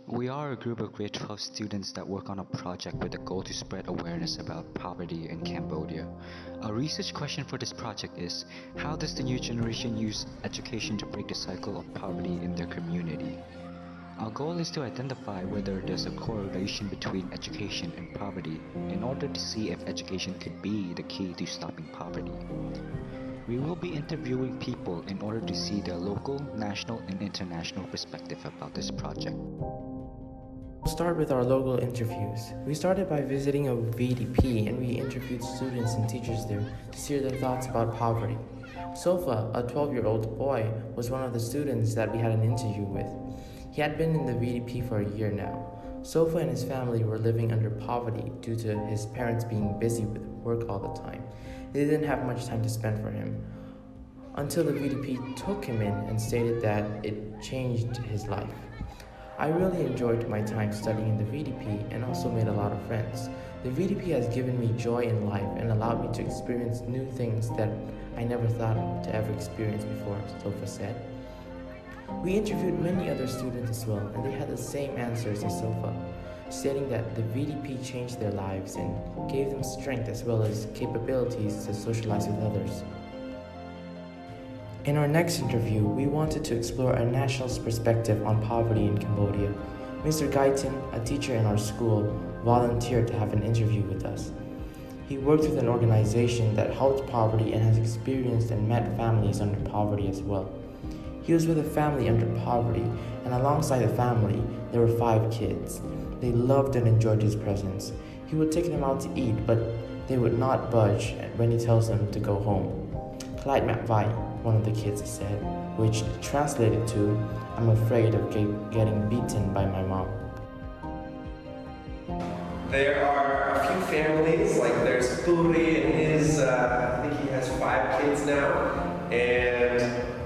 We are a group of grade 12 students that work on a project with the goal to spread awareness about poverty in Cambodia. Our research question for this project is, how does the new generation use education to break the cycle of poverty in their community? Our goal is to identify whether there's a correlation between education and poverty in order to see if education could be the key to stopping poverty. We will be interviewing people in order to see their local, national, and international perspective about this project. We'll start with our local interviews. We started by visiting a VDP and we interviewed students and teachers there to hear their thoughts about poverty. Sofa, a 12-year-old boy, was one of the students that we had an interview with. He had been in the VDP for a year now. Sofa and his family were living under poverty due to his parents being busy with work all the time. They didn't have much time to spend for him. Until the VDP took him in and stated that it changed his life. I really enjoyed my time studying in the VDP and also made a lot of friends. The VDP has given me joy in life and allowed me to experience new things that I never thought to ever experience before, Sofa said. We interviewed many other students as well, and they had the same answers as Sofa, stating that the VDP changed their lives and gave them strength as well as capabilities to socialize with others. In our next interview, we wanted to explore a nationalist perspective on poverty in Cambodia. Mr. Gaitin, a teacher in our school, volunteered to have an interview with us. He worked with an organization that helped poverty and has experienced and met families under poverty as well. He was with a family under poverty, and alongside the family, there were 5 kids. They loved and enjoyed his presence. He would take them out to eat, but they would not budge when he tells them to go home. Clyde Vai, one of the kids said, which translated to, "I'm afraid of getting beaten by my mom." There are a few families, like there's Puri and his, I think he has 5 kids now, and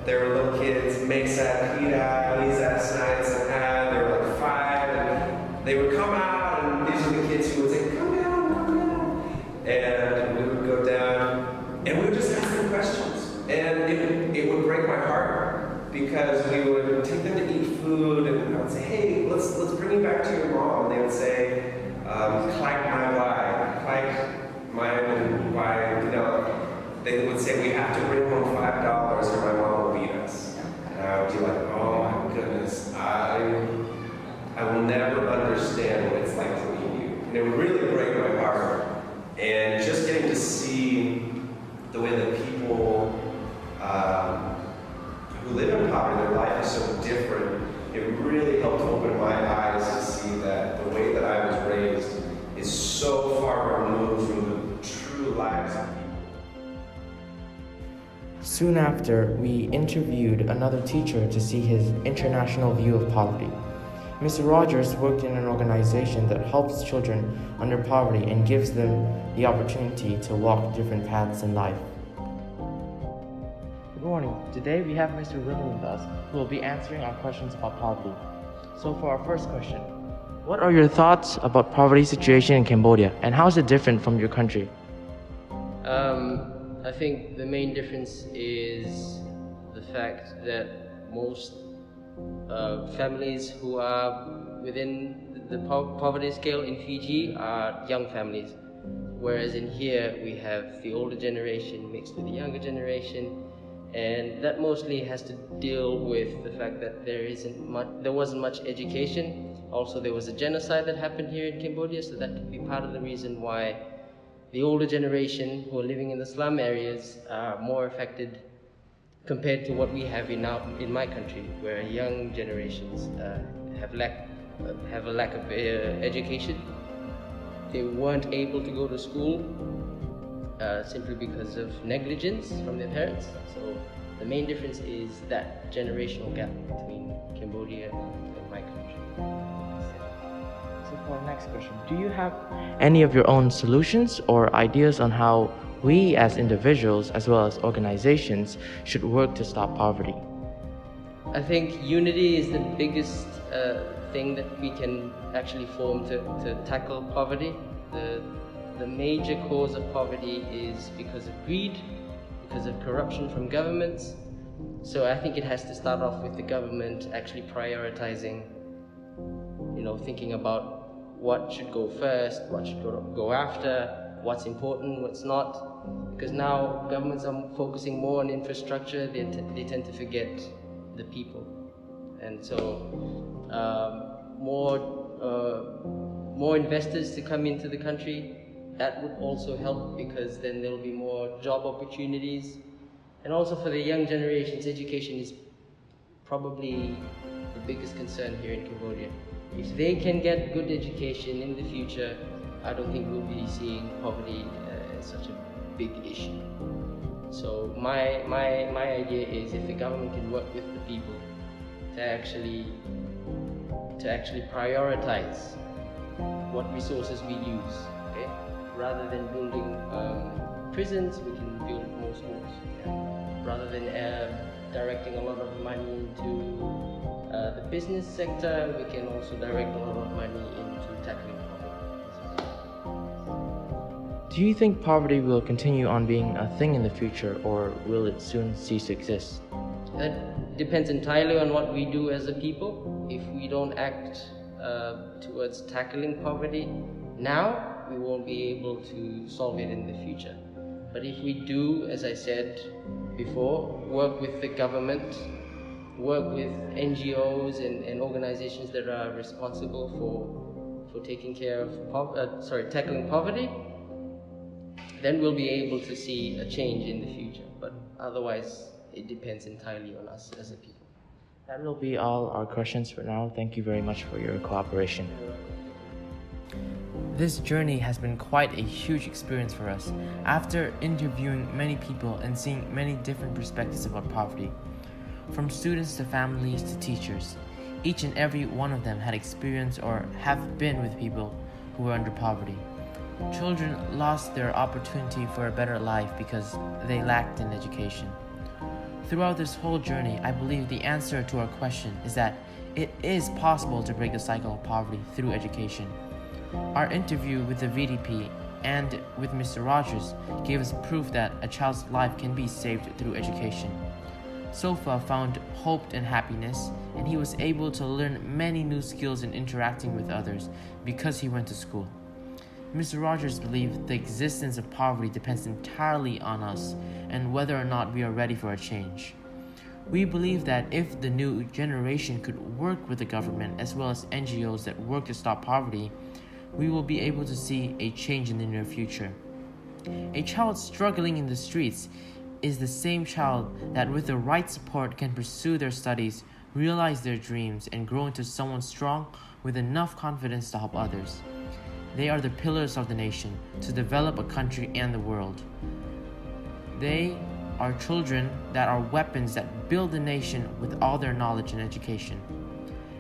there were little kids, Mesa, Kira, Lisa, Snide, and they were like 5, and they would come out, and these are the kids who would say, come down, and we would go down, and we would just ask them questions. And it would break my heart because we would take them to eat food and I would say, hey, let's bring you back to your mom. And they would say, "Clack my why, clack my why," you know. They would say, we have to bring home $5 or my mom will beat us. And I would be like, oh my goodness, I will never understand what it's like to meet you. And it would really break my heart. And just getting to see the way that people who live in poverty, their life is so different. It really helped open my eyes to see that the way that I was raised is so far removed from the true lives of people. Soon after, we interviewed another teacher to see his international view of poverty. Mr. Rogers worked in an organization that helps children under poverty and gives them the opportunity to walk different paths in life. Good morning. Today we have Mr. William with us, who will be answering our questions about poverty. So for our first question, what are your thoughts about poverty situation in Cambodia, and how is it different from your country? I think the main difference is the fact that most families who are within the poverty scale in Fiji are young families, whereas in here we have the older generation mixed with the younger generation. And that mostly has to deal with the fact that there wasn't much education. Also, there was a genocide that happened here in Cambodia, so that could be part of the reason why the older generation who are living in the slum areas are more affected compared to what we have in my country, where young generations have a lack of education. They weren't able to go to school simply because of negligence from their parents. So the main difference is that generational gap between Cambodia and my country. So for our next question, do you have any of your own solutions or ideas on how we as individuals as well as organizations should work to stop poverty? I think unity is the biggest thing that we can actually form to tackle poverty. The major cause of poverty is because of greed, because of corruption from governments. So I think it has to start off with the government actually prioritizing thinking about what should go first, what should go after, what's important, what's not. Because now governments are focusing more on infrastructure, they tend to forget the people. And so more investors to come into the country, that would also help, because then there'll be more job opportunities. And also for the young generations, education is probably the biggest concern here in Cambodia. If they can get good education in the future, I don't think we'll be seeing poverty as such a big issue. So my idea is, if the government can work with the people to actually prioritize what resources we use, okay? Rather than building prisons, we can build more schools. Yeah? Rather than directing a lot of money into the business sector, we can also direct a lot of money into tackling poverty. Do you think poverty will continue on being a thing in the future, or will it soon cease to exist? That depends entirely on what we do as a people. If we don't act towards tackling poverty now, we won't be able to solve it in the future. But if we do, as I said before, work with the government, work with NGOs and organizations that are responsible for taking care of tackling poverty, then we'll be able to see a change in the future. But otherwise, it depends entirely on us as a people. That will be all our questions for now. Thank you very much for your cooperation. This journey has been quite a huge experience for us. After interviewing many people and seeing many different perspectives about poverty, from students to families to teachers, each and every one of them had experienced or have been with people who were under poverty. Children lost their opportunity for a better life because they lacked in education. Throughout this whole journey, I believe the answer to our question is that it is possible to break the cycle of poverty through education. Our interview with the VDP and with Mr. Rogers gave us proof that a child's life can be saved through education. Sofa found hope and happiness, and he was able to learn many new skills in interacting with others because he went to school. Mr. Rogers believed the existence of poverty depends entirely on us and whether or not we are ready for a change. We believe that if the new generation could work with the government as well as NGOs that work to stop poverty, we will be able to see a change in the near future. A child struggling in the streets is the same child that with the right support can pursue their studies, realize their dreams, and grow into someone strong with enough confidence to help others. They are the pillars of the nation to develop a country and the world. They are children that are weapons that build the nation with all their knowledge and education.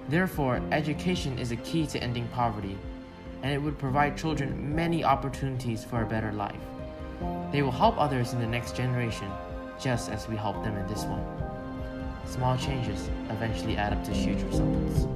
Therefore, education is a key to ending poverty, and it would provide children many opportunities for a better life. They will help others in the next generation, just as we helped them in this one. Small changes eventually add up to huge results.